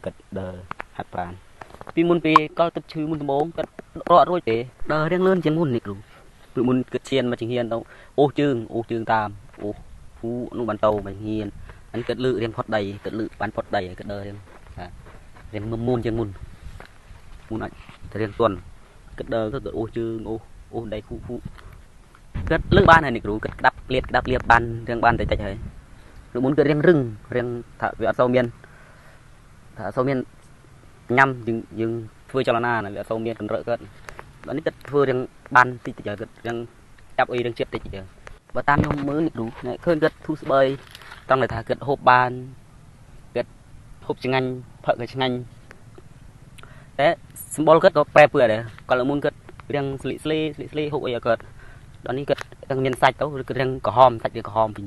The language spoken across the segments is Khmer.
គិតដើរហាត់ប្រាណពីមុនពីកលទឹកឈឺមុនដំបូងគិតរត់រួចទេដើររៀងលឿនជាងមុននេះគ្រូពីមុនគិតឈានមកជាងហ៊ានទៅអូសជើងតាមអូសភូនោះបានទៅមកហ៊ានអញគិតលឺរៀងផុតដីគិតលឺបានផុតដីគិតដើររៀងមុនជាងមុនអាចតែរៀងទន់គិតដើរគិតអូសជើងអូសដីភូគិតលឺបានហើយនេះគ្រូគិតក្តាប់លៀបបានរៀងបានតិចហើយពីមុនគិតរៀងរឹងរៀងថាវាអត់សូវមានញ៉ាំយើងធ្វើចលនាវាអត់សូវមានកន្រឹកគាត់ដល់នេះគិតធ្វើរៀងបានតិចគិតរៀងចាប់អីរៀងជាតិតិចបើតាមខ្ញុំមើលនេះគ្រូឃើញគិតធូរស្បើយត្រង់តែថាគិតហូបបានគិតហូបឆ្ងាញ់ផឹកក៏ឆ្ងាញ់តែសម្បល់គិតក៏ប្រែពើដែរគាត់មុនគិតរៀងស្លីហូបអីគាត់ដល់នេះគិតទាំងមានសាច់ទៅគិតរៀងក្រហមសាច់រៀងក្រហមវិញ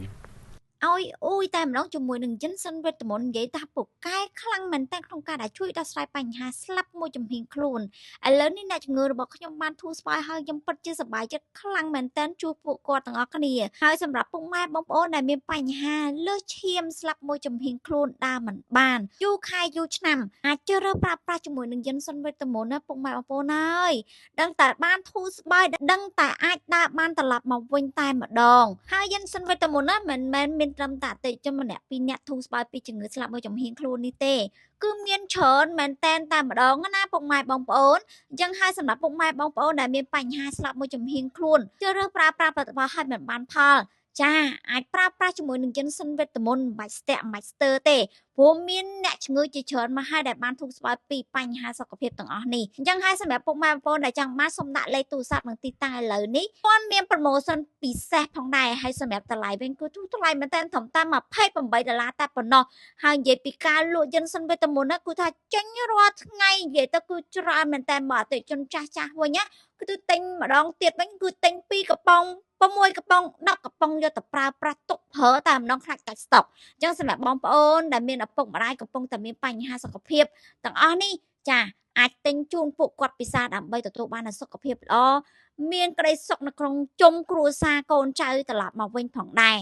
ឲ្យអ៊ុយតែម្ដងជាមួយនឹងចិនសិនវេទមន្តនិយាយថាពូកែខ្លាំងមែនតើក្នុងការដែលជួយដោះស្រាយបញ្ហាស្លាប់មួយចំហៀងខ្លួនឥឡូវនេះអ្នកជំងឺរបស់ខ្ញុំបានធូរស្បើយហើយខ្ញុំពិតជាសប្បាយចិត្តខ្លាំងមែនតើជួបពួកគាត់ទាំងអស់គ្នាហើយសម្រាប់ពុកម៉ែបងប្អូនដែលមានបញ្ហាលើសឈាមស្លាប់មួយចំហៀងខ្លួនដើរមិនបានយូរខែយូរឆ្នាំអាចជ្រើសរើសប្រើប្រាស់ជាមួយនឹងចិនសិនវេទមន្តណាពុកម៉ែបងប្អូនអើយដឹងតែបានធូរស្បើយដឹងតែអាចដើរបានត្រឡប់មកវិញតែម្ដងហើយចិនសិនវេទមន្តណាមិនមែនមានត្រឹមតែអតិជនម្នាក់ពីរនាក់ធូរស្បើយពីជំងឺស្លាប់មួយចំហៀងខ្លួននេះទេគឺមានច្រើនមែនតែនតែម្ដងណាពុកម៉ែបងប្អូនអញ្ចឹងហើយសម្រាប់ពុកម៉ែបងប្អូនដែលមានបញ្ហាស្លាប់មួយចំហៀងខ្លួនជ្រើសរើសប្រើប្រាស់ផលិតផលឲ្យមិនបានផលចាអាចប្រើប្រាស់ជាមួយនឹងចិនសិនវេទមន្តមិនបាច់ស្ទាក់មិនបាច់ស្ទើរទេព្រោះមានអ្នកជំងឺជាច្រើនមកហើយដែលបានធូរស្បើយពីបញ្ហាសុខភាពទាំងអស់នេះអញ្ចឹងហើយសម្រាប់ពុកម៉ែបងប្អូនដែលចង់បានសូមដាក់លេខទូរស័ព្ទនិងទីតាំងឥឡូវនេះគាត់មានប្រូម៉ូសិនពិសេសផងដែរហើយសម្រាប់តម្លៃវិញគឺថ្លៃមែនតើត្រឹមតែ$28តែប៉ុណ្ណោះហើយនិយាយពីការលក់ចិនសិនវេទមន្តណាគឺថាចេញរាល់ថ្ងៃនិយាយទៅគឺច្រើនមែនតើបើអតិជនចាស់វិញណាគឺទិញម្ដងទៀតវិញគឺទិញ2កំប៉ុង6កំប៉ុង10កំប៉ុងយកទៅប្រើប្រាស់ទុកប្រើតែម្ដងខ្លាចកាច់ស្តុកអញ្ចឹងសម្រាប់បងប្អូនដែលមានឪពុកម្ដាយកំពុងតែមានបញ្ហាសុខភាពទាំងអស់នេះចាអាចទិញជូនពួកគាត់ពិសាដើម្បីទទួលបាននូវសុខភាពល្អមានក្តីសុខនៅក្នុងជុំគ្រួសារកូនចៅត្រឡប់មកវិញផងដែរ